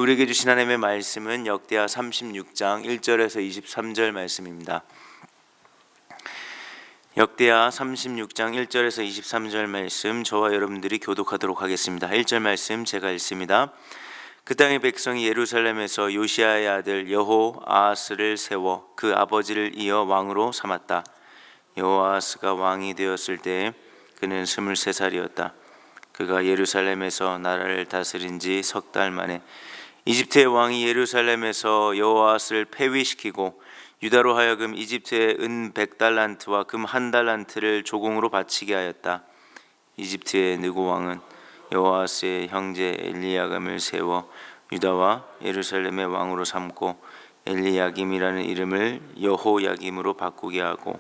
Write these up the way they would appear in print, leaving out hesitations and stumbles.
우리에게 주신 하나님의 말씀은 역대하 36장 1절에서 23절 말씀입니다. 역대하 36장 1절에서 23절 말씀, 저와 여러분들이 교독하도록 하겠습니다. 1절 말씀 제가 읽습니다. 그 땅의 백성이 예루살렘에서 요시아의 아들 여호아하스를 세워 그 아버지를 이어 왕으로 삼았다. 여호아하스가 왕이 되었을 때 그는 23살이었다. 그가 예루살렘에서 나라를 다스린 지 석 달 만에 이집트의 왕이 예루살렘에서 여호아하스를 폐위시키고 유다로 하여금 이집트의 은 100달란트와 금 1달란트를 조공으로 바치게 하였다. 이집트의 느고 왕은 여호아하스의 형제 엘리야김을 세워 유다와 예루살렘의 왕으로 삼고 엘리야김이라는 이름을 여호야김으로 바꾸게 하고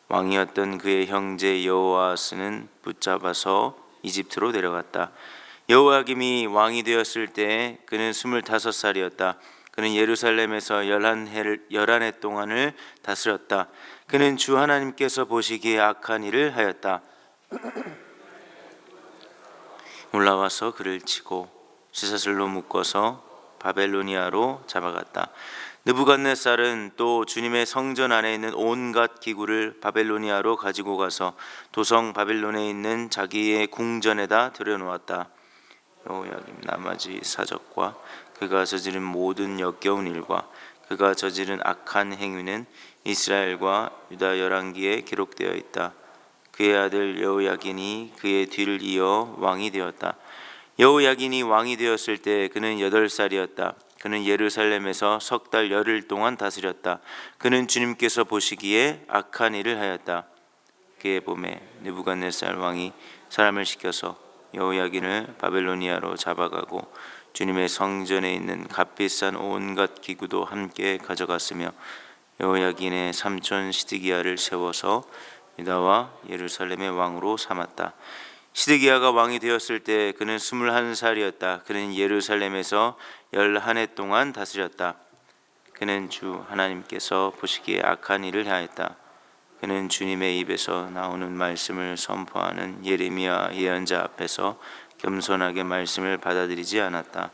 왕이었던 그의 형제 여호아하스는 붙잡아서 이집트로 내려갔다. 여호야김이 왕이 되었을 때 그는 25살이었다. 그는 예루살렘에서 11해 동안을 다스렸다. 그는 주 하나님께서 보시기에 악한 일을 하였다. 올라와서 그를 치고 쇠사슬로 묶어서 바벨로니아로 잡아갔다. 느부갓네살은 또 주님의 성전 안에 있는 온갖 기구를 바벨로니아로 가지고 가서 도성 바벨론에 있는 자기의 궁전에다 들여놓았다. 여호야김 나머지 사적과 그가 저지른 모든 역겨운 일과 그가 저지른 악한 행위는 이스라엘과 유다 열왕기에 기록되어 있다. 그의 아들 여호야긴이 그의 뒤를 이어 왕이 되었다. 여호야긴이 왕이 되었을 때 그는 8살이었다. 그는 예루살렘에서 석 달 열흘 동안 다스렸다. 그는 주님께서 보시기에 악한 일을 하였다. 그의 봄에 느부갓네살 왕이 사람을 시켜서 여호야긴을 바벨로니아로 잡아가고 주님의 성전에 있는 값비싼 온갖 기구도 함께 가져갔으며 여호야긴의 삼촌 시드기야를 세워서 유다와 예루살렘의 왕으로 삼았다. 시드기야가 왕이 되었을 때 그는 21살이었다. 그는 예루살렘에서 11해 동안 다스렸다. 그는 주 하나님께서 보시기에 악한 일을 하였다. 그는 주님의 입에서 나오는 말씀을 선포하는 예레미야 예언자 앞에서 겸손하게 말씀을 받아들이지 않았다.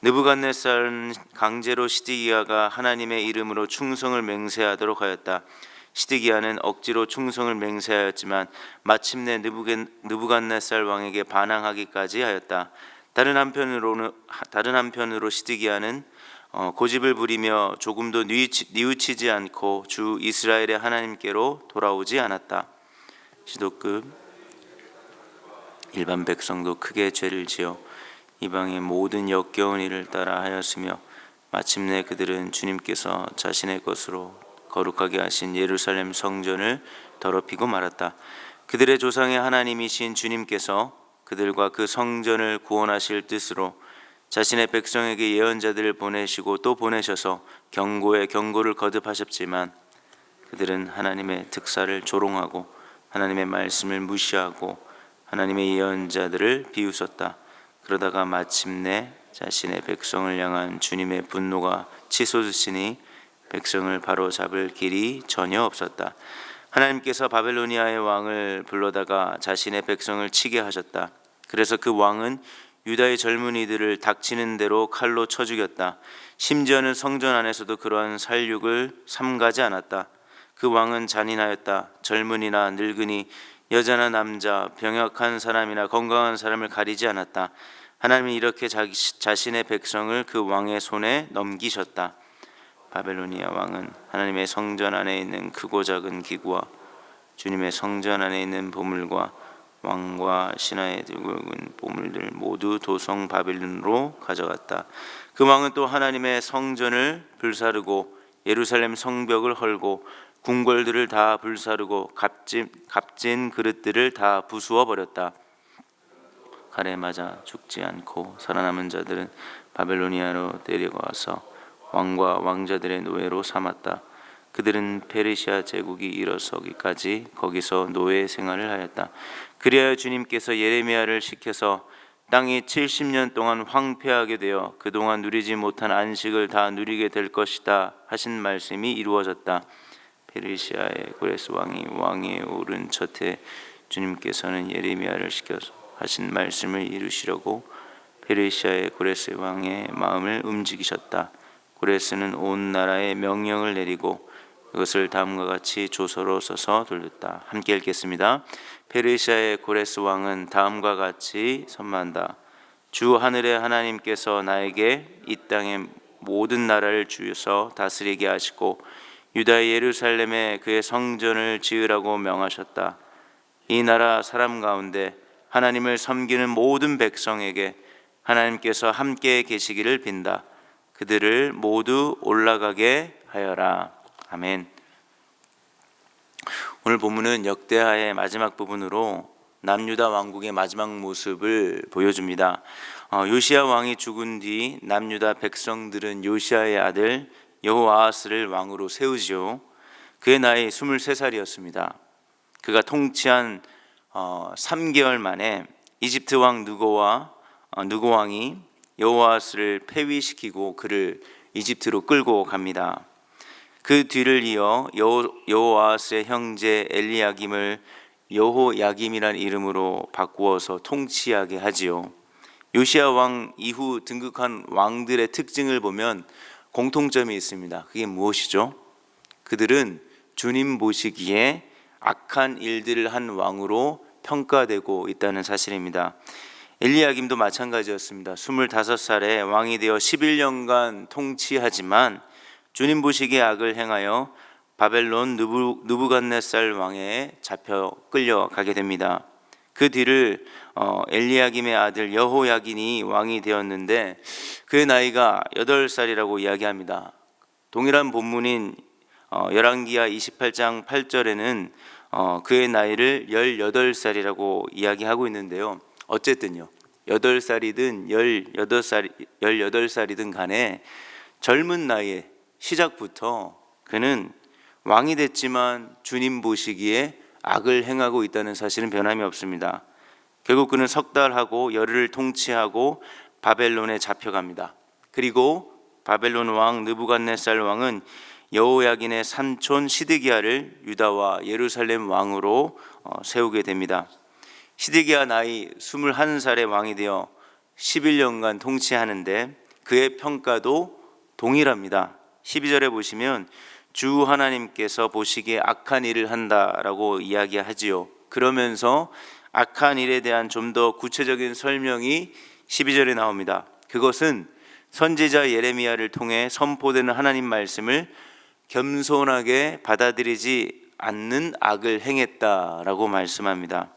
느부갓네살은 강제로 시드기야가 하나님의 이름으로 충성을 맹세하도록 하였다. 시드기야는 억지로 충성을 맹세하였지만 마침내 느부갓네살 왕에게 반항하기까지 하였다. 다른 한편으로 시드기야는 고집을 부리며 조금도 뉘우치지 않고 주 이스라엘의 하나님께로 돌아오지 않았다. 시도급 일반 백성도 크게 죄를 지어 이방의 모든 역겨운 일을 따라 하였으며 마침내 그들은 주님께서 자신의 것으로 거룩하게 하신 예루살렘 성전을 더럽히고 말았다. 그들의 조상의 하나님이신 주님께서 그들과 그 성전을 구원하실 뜻으로 자신의 백성에게 예언자들을 보내시고 또 보내셔서 경고에 경고를 거듭하셨지만 그들은 하나님의 특사를 조롱하고 하나님의 말씀을 무시하고 하나님의 예언자들을 비웃었다. 그러다가 마침내 자신의 백성을 향한 주님의 분노가 치솟으시니 백성을 바로잡을 길이 전혀 없었다. 하나님께서 바벨로니아의 왕을 불러다가 자신의 백성을 치게 하셨다. 그래서 그 왕은 유다의 젊은이들을 닥치는 대로 칼로 쳐 죽였다. 심지어는 성전 안에서도 그러한 살육을 삼가지 않았다. 그 왕은 잔인하였다. 젊은이나 늙은이, 여자나 남자, 병약한 사람이나 건강한 사람을 가리지 않았다. 하나님이 이렇게 자신의 백성을 그 왕의 손에 넘기셨다. 바벨로니아 왕은 하나님의 성전 안에 있는 크고 작은 기구와 주님의 성전 안에 있는 보물과 왕과 신하의 들고 온 보물들 모두 도성 바벨론으로 가져갔다. 그 왕은 또 하나님의 성전을 불사르고 예루살렘 성벽을 헐고 궁궐들을 다 불사르고 값진 그릇들을 다 부수어 버렸다. 칼에 맞아 죽지 않고 살아남은 자들은 바벨로니아로 데려가서 왕과 왕자들의 노예로 삼았다. 그들은 페르시아 제국이 일어서기까지 거기서 노예 생활을 하였다. 그리하여 주님께서 예레미야를 시켜서 땅이 70년 동안 황폐하게 되어 그동안 누리지 못한 안식을 다 누리게 될 것이다 하신 말씀이 이루어졌다. 페르시아의 고레스 왕이 왕위에 오른 첫해 주님께서는 예레미야를 시켜서 하신 말씀을 이루시려고 페르시아의 고레스 왕의 마음을 움직이셨다. 고레스는 온 나라에 명령을 내리고 그것을 다음과 같이 조서로 써서 돌렸다. 함께 읽겠습니다. 페르시아의 고레스 왕은 다음과 같이 선포한다. 주 하늘의 하나님께서 나에게 이 땅의 모든 나라를 주셔서 다스리게 하시고 유다의 예루살렘에 그의 성전을 지으라고 명하셨다. 이 나라 사람 가운데 하나님을 섬기는 모든 백성에게 하나님께서 함께 계시기를 빈다. 그들을 모두 올라가게 하여라. 아멘. 오늘 본문은 역대하의 마지막 부분으로 남유다 왕국의 마지막 모습을 보여줍니다. 요시야 왕이 죽은 뒤 남유다 백성들은 요시야의 아들 여호아하스를 왕으로 세우지요. 그의 나이 23살이었습니다. 그가 통치한 3개월 만에 이집트 왕 느고 왕이 여호아하스를 폐위시키고 그를 이집트로 끌고 갑니다. 그 뒤를 이어 여호아하스의 형제 엘리야김을 여호야김이라는 이름으로 바꾸어서 통치하게 하지요. 요시야 왕 이후 등극한 왕들의 특징을 보면 공통점이 있습니다. 그게 무엇이죠? 그들은 주님 보시기에 악한 일들을 한 왕으로 평가되고 있다는 사실입니다. 엘리야김도 마찬가지였습니다. 25살에 왕이 되어 11년간 통치하지만 주님 보시기에 악을 행하여 바벨론 느부갓네살 왕에 잡혀 끌려가게 됩니다. 그 뒤를 엘리야김의 아들 여호야긴이 왕이 되었는데 그의 나이가 8살이라고 이야기합니다. 동일한 본문인 열왕기하 28장 8절에는 그의 나이를 18살이라고 이야기하고 있는데요. 어쨌든요, 8살이든 18살이든 간에 젊은 나이에 시작부터 그는 왕이 됐지만 주님 보시기에 악을 행하고 있다는 사실은 변함이 없습니다. 결국 그는 석 달하고 열흘을 통치하고 바벨론에 잡혀갑니다. 그리고 바벨론 왕 느부갓네살 왕은 여호야긴의 삼촌 시드기야를 유다와 예루살렘 왕으로 세우게 됩니다. 시드기야 나이 21살의 왕이 되어 11년간 통치하는데 그의 평가도 동일합니다. 12절에 보시면 주 하나님께서 보시기에 악한 일을 한다라고 이야기하지요. 그러면서 악한 일에 대한 좀 더 구체적인 설명이 12절에 나옵니다. 그것은 선지자 예레미야를 통해 선포되는 하나님 말씀을 겸손하게 받아들이지 않는 악을 행했다라고 말씀합니다.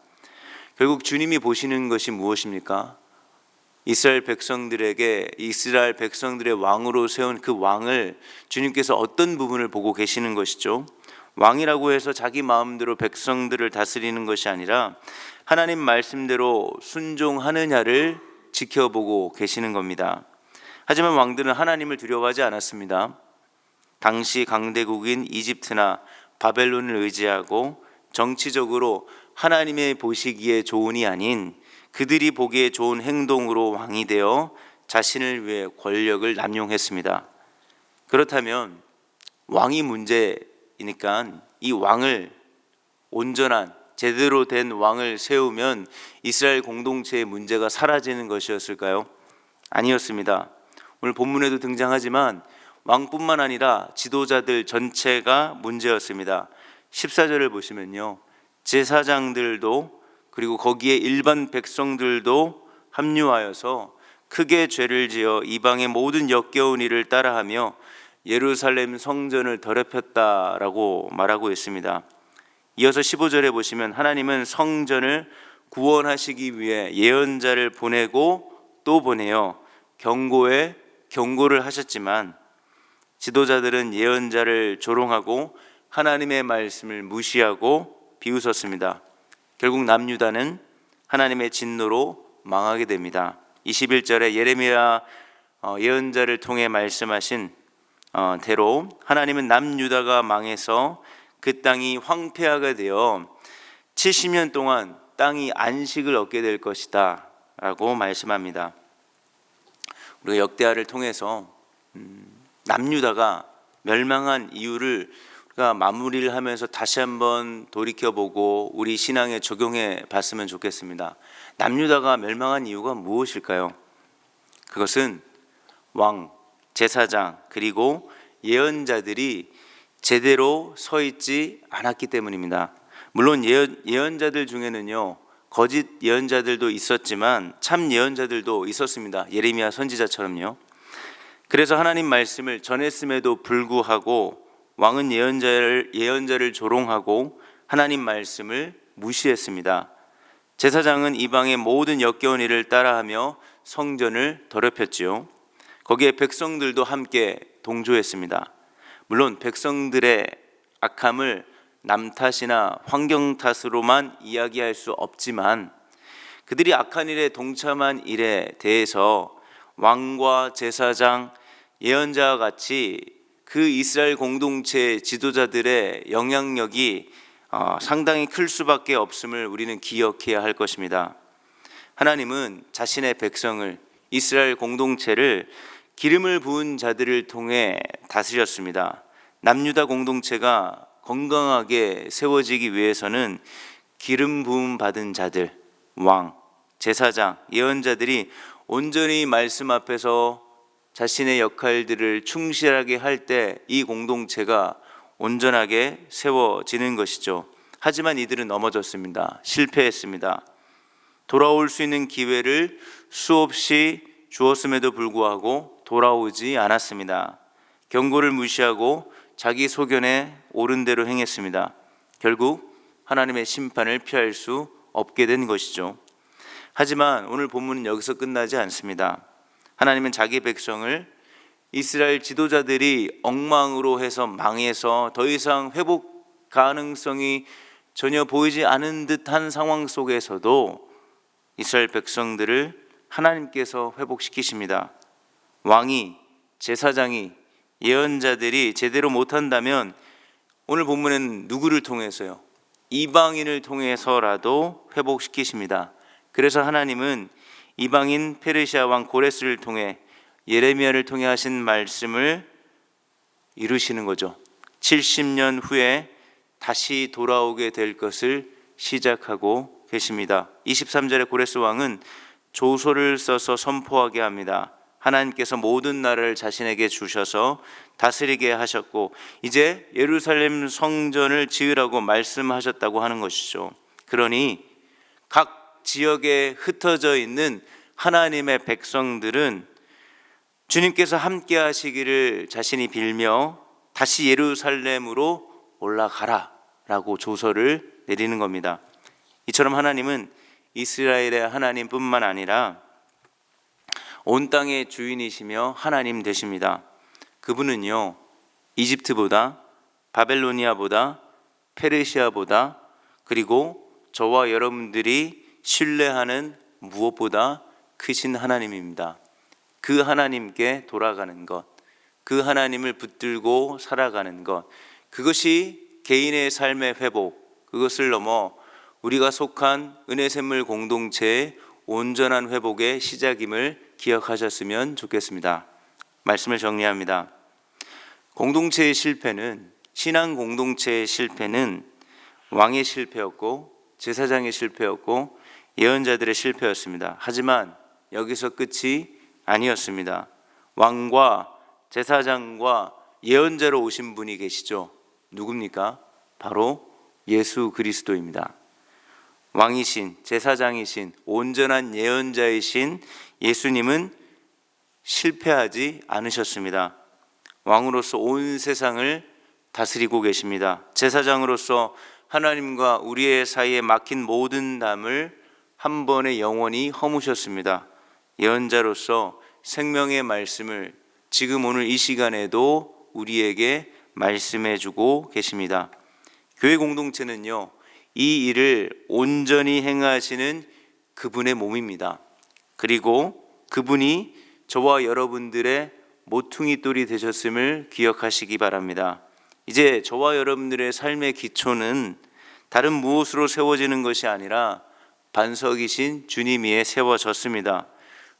결국 주님이 보시는 것이 무엇입니까? 이스라엘 백성들의 왕으로 세운 그 왕을 주님께서 어떤 부분을 보고 계시는 것이죠? 왕이라고 해서 자기 마음대로 백성들을 다스리는 것이 아니라 하나님 말씀대로 순종하느냐를 지켜보고 계시는 겁니다. 하지만 왕들은 하나님을 두려워하지 않았습니다. 당시 강대국인 이집트나 바벨론을 의지하고 정치적으로 하나님의 보시기에 좋은이 아닌 그들이 보기에 좋은 행동으로 왕이 되어 자신을 위해 권력을 남용했습니다. 그렇다면 왕이 문제이니까 이 왕을 온전한 제대로 된 왕을 세우면 이스라엘 공동체의 문제가 사라지는 것이었을까요? 아니었습니다. 오늘 본문에도 등장하지만 왕뿐만 아니라 지도자들 전체가 문제였습니다. 14절을 보시면요, 제사장들도 그리고 거기에 일반 백성들도 합류하여서 크게 죄를 지어 이방의 모든 역겨운 일을 따라하며 예루살렘 성전을 더럽혔다라고 말하고 있습니다. 이어서 15절에 보시면 하나님은 성전을 구원하시기 위해 예언자를 보내고 또 보내어 경고를 하셨지만 지도자들은 예언자를 조롱하고 하나님의 말씀을 무시하고 비웃었습니다. 결국 남유다는 하나님의 진노로 망하게 됩니다. 21절에 예레미야 예언자를 통해 말씀하신 대로 하나님은 남유다가 망해서 그 땅이 황폐하게 되어 70년 동안 땅이 안식을 얻게 될 것이다 라고 말씀합니다. 우리가 역대하를 통해서 남유다가 멸망한 이유를 우리가 마무리를 하면서 다시 한번 돌이켜보고 우리 신앙에 적용해 봤으면 좋겠습니다. 남유다가 멸망한 이유가 무엇일까요? 그것은 왕, 제사장, 그리고 예언자들이 제대로 서 있지 않았기 때문입니다. 물론 예언자들 중에는요, 거짓 예언자들도 있었지만 참 예언자들도 있었습니다. 예레미야 선지자처럼요. 그래서 하나님 말씀을 전했음에도 불구하고 왕은 예언자를 조롱하고 하나님 말씀을 무시했습니다. 제사장은 이방의 모든 역겨운 일을 따라하며 성전을 더럽혔지요. 거기에 백성들도 함께 동조했습니다. 물론 백성들의 악함을 남 탓이나 환경 탓으로만 이야기할 수 없지만 그들이 악한 일에 동참한 일에 대해서 왕과 제사장, 예언자와 같이 그 이스라엘 공동체 지도자들의 영향력이 상당히 클 수밖에 없음을 우리는 기억해야 할 것입니다. 하나님은 자신의 백성을, 이스라엘 공동체를 기름을 부은 자들을 통해 다스렸습니다. 남유다 공동체가 건강하게 세워지기 위해서는 기름 부음 받은 자들, 왕, 제사장, 예언자들이 온전히 말씀 앞에서 자신의 역할들을 충실하게 할 때 이 공동체가 온전하게 세워지는 것이죠. 하지만 이들은 넘어졌습니다. 실패했습니다. 돌아올 수 있는 기회를 수없이 주었음에도 불구하고 돌아오지 않았습니다. 경고를 무시하고 자기 소견에 옳은 대로 행했습니다. 결국 하나님의 심판을 피할 수 없게 된 것이죠. 하지만 오늘 본문은 여기서 끝나지 않습니다. 하나님은 자기 백성을 이스라엘 지도자들이 엉망으로 해서 망해서 더 이상 회복 가능성이 전혀 보이지 않은 듯한 상황 속에서도 이스라엘 백성들을 하나님께서 회복시키십니다. 왕이, 제사장이, 예언자들이 제대로 못한다면 오늘 본문은 누구를 통해서요? 이방인을 통해서라도 회복시키십니다. 그래서 하나님은 이방인 페르시아 왕 고레스를 통해 예레미야를 통해 하신 말씀을 이루시는 거죠. 70년 후에 다시 돌아오게 될 것을 시작하고 계십니다. 23절에 고레스 왕은 조서를 써서 선포하게 합니다. 하나님께서 모든 나라를 자신에게 주셔서 다스리게 하셨고 이제 예루살렘 성전을 지으라고 말씀하셨다고 하는 것이죠. 그러니 각 지역에 흩어져 있는 하나님의 백성들은 주님께서 함께 하시기를 자신이 빌며 다시 예루살렘으로 올라가라 라고 조서를 내리는 겁니다. 이처럼 하나님은 이스라엘의 하나님뿐만 아니라 온 땅의 주인이시며 하나님 되십니다. 그분은요, 이집트보다, 바벨로니아보다, 페르시아보다, 그리고 저와 여러분들이 신뢰하는 무엇보다 크신 하나님입니다. 그 하나님께 돌아가는 것, 그 하나님을 붙들고 살아가는 것, 그것이 개인의 삶의 회복, 그것을 넘어 우리가 속한 은혜샘물 공동체의 온전한 회복의 시작임을 기억하셨으면 좋겠습니다. 말씀을 정리합니다. 공동체의 실패는, 신앙 공동체의 실패는 왕의 실패였고 제사장의 실패였고 예언자들의 실패였습니다. 하지만 여기서 끝이 아니었습니다. 왕과 제사장과 예언자로 오신 분이 계시죠. 누굽니까? 바로 예수 그리스도입니다. 왕이신, 제사장이신, 온전한 예언자이신 예수님은 실패하지 않으셨습니다. 왕으로서 온 세상을 다스리고 계십니다. 제사장으로서 하나님과 우리의 사이에 막힌 모든 담을 한 번에 영원히 허무셨습니다. 예언자로서 생명의 말씀을 지금 오늘 이 시간에도 우리에게 말씀해 주고 계십니다. 교회 공동체는요, 이 일을 온전히 행하시는 그분의 몸입니다. 그리고 그분이 저와 여러분들의 모퉁이 돌이 되셨음을 기억하시기 바랍니다. 이제 저와 여러분들의 삶의 기초는 다른 무엇으로 세워지는 것이 아니라 반석이신 주님 위에 세워졌습니다.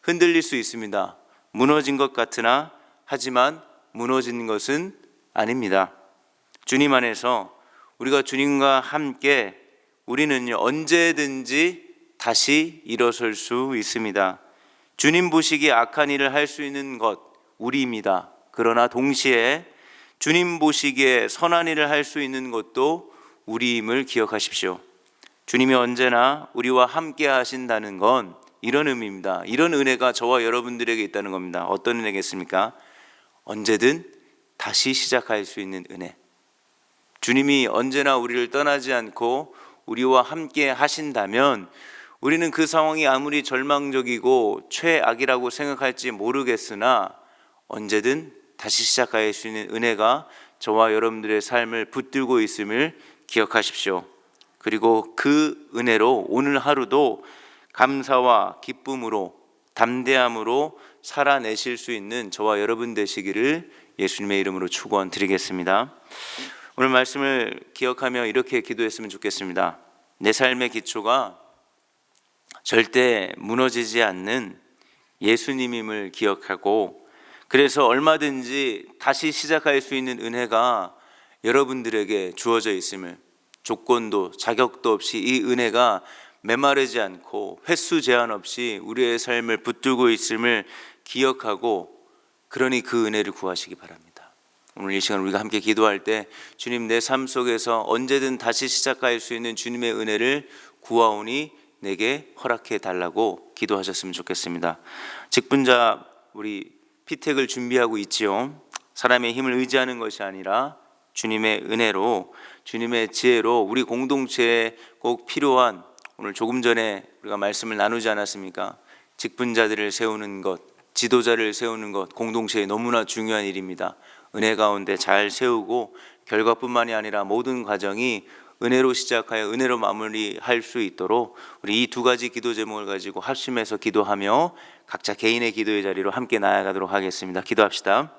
흔들릴 수 있습니다. 무너진 것 같으나 하지만 무너진 것은 아닙니다. 주님 안에서 우리가 주님과 함께 우리는 언제든지 다시 일어설 수 있습니다. 주님 보시기에 악한 일을 할 수 있는 것 우리입니다. 그러나 동시에 주님 보시기에 선한 일을 할 수 있는 것도 우리임을 기억하십시오. 주님이 언제나 우리와 함께 하신다는 건 이런 의미입니다. 이런 은혜가 저와 여러분들에게 있다는 겁니다. 어떤 은혜겠습니까? 언제든 다시 시작할 수 있는 은혜. 주님이 언제나 우리를 떠나지 않고 우리와 함께 하신다면 우리는 그 상황이 아무리 절망적이고 최악이라고 생각할지 모르겠으나 언제든 다시 시작할 수 있는 은혜가 저와 여러분들의 삶을 붙들고 있음을 기억하십시오. 그리고 그 은혜로 오늘 하루도 감사와 기쁨으로 담대함으로 살아내실 수 있는 저와 여러분 되시기를 예수님의 이름으로 축원드리겠습니다. 오늘 말씀을 기억하며 이렇게 기도했으면 좋겠습니다. 내 삶의 기초가 절대 무너지지 않는 예수님임을 기억하고, 그래서 얼마든지 다시 시작할 수 있는 은혜가 여러분들에게 주어져 있음을, 조건도 자격도 없이 이 은혜가 메마르지 않고 횟수 제한 없이 우리의 삶을 붙들고 있음을 기억하고, 그러니 그 은혜를 구하시기 바랍니다. 오늘 이 시간 우리가 함께 기도할 때 주님, 내 삶 속에서 언제든 다시 시작할 수 있는 주님의 은혜를 구하오니 내게 허락해 달라고 기도하셨으면 좋겠습니다. 직분자 우리 피택을 준비하고 있지요. 사람의 힘을 의지하는 것이 아니라 주님의 은혜로, 주님의 지혜로 우리 공동체에 꼭 필요한, 오늘 조금 전에 우리가 말씀을 나누지 않았습니까? 직분자들을 세우는 것, 지도자를 세우는 것, 공동체에 너무나 중요한 일입니다. 은혜 가운데 잘 세우고 결과뿐만이 아니라 모든 과정이 은혜로 시작하여 은혜로 마무리할 수 있도록 우리 이 두 가지 기도 제목을 가지고 합심해서 기도하며 각자 개인의 기도의 자리로 함께 나아가도록 하겠습니다. 기도합시다.